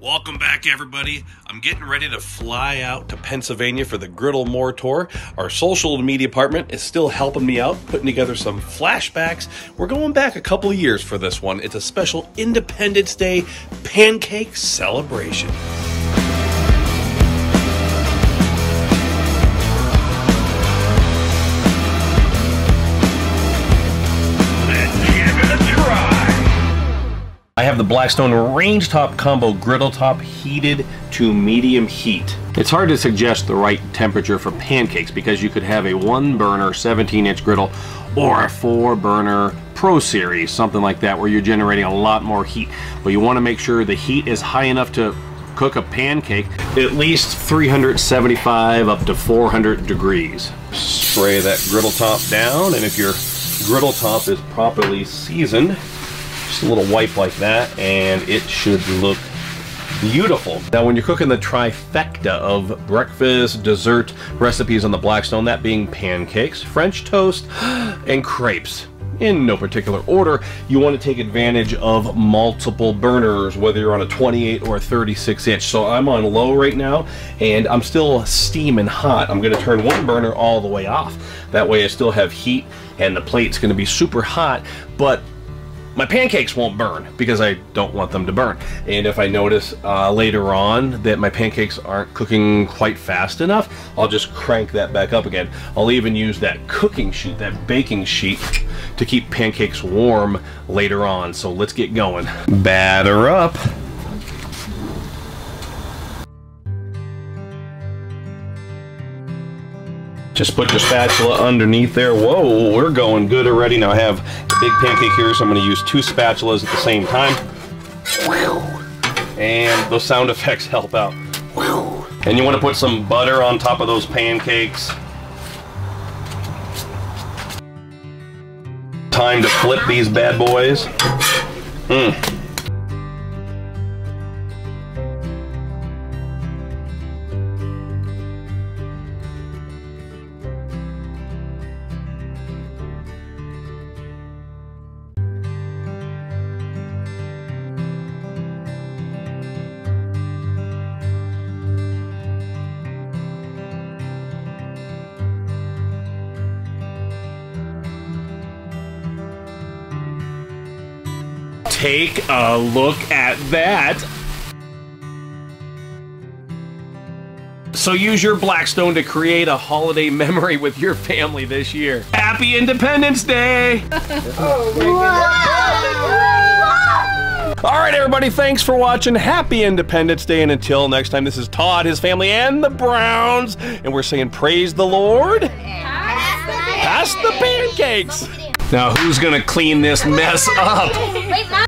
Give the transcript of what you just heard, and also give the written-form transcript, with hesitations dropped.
Welcome back, everybody. I'm getting ready to fly out to Pennsylvania for the Griddle More Tour. Our social media department is still helping me out, putting together some flashbacks. We're going back a couple of years for this one. It's a special Independence Day pancake celebration. I have the Blackstone range top combo griddle top heated to medium heat. It's hard to suggest the right temperature for pancakes because you could have a 1-burner 17-inch griddle or a 4-burner Pro Series, something like that, where you're generating a lot more heat. But you want to make sure the heat is high enough to cook a pancake at least 375 up to 400 degrees. Spray that griddle top down, and if your griddle top is properly seasoned, just a little wipe like that, and it should look beautiful. Now, when you're cooking the trifecta of breakfast, dessert recipes on the Blackstone, that being pancakes, French toast, and crepes, in no particular order, you want to take advantage of multiple burners, whether you're on a 28 or a 36 inch. So I'm on low right now, and I'm still steaming hot. I'm going to turn one burner all the way off. That way I still have heat, and the plate's going to be super hot, but my pancakes won't burn because I don't want them to burn. And if I notice later on that my pancakes aren't cooking quite fast enough, I'll just crank that back up again. I'll even use that cooking sheet, that baking sheet, to keep pancakes warm later on. So let's get going. Batter up. Just put your spatula underneath there. Whoa, we're going good already. Now I have a big pancake here, so I'm going to use 2 spatulas at the same time. And those sound effects help out. And you want to put some butter on top of those pancakes. Time to flip these bad boys. Take a look at that. So use your Blackstone to create a holiday memory with your family this year. Happy Independence Day! All right, everybody, thanks for watching. Happy Independence Day, and until next time, this is Todd, his family, and the Browns, and we're saying praise the Lord. Pass the pancakes. Now, who's gonna clean this mess up? Wait, Mom,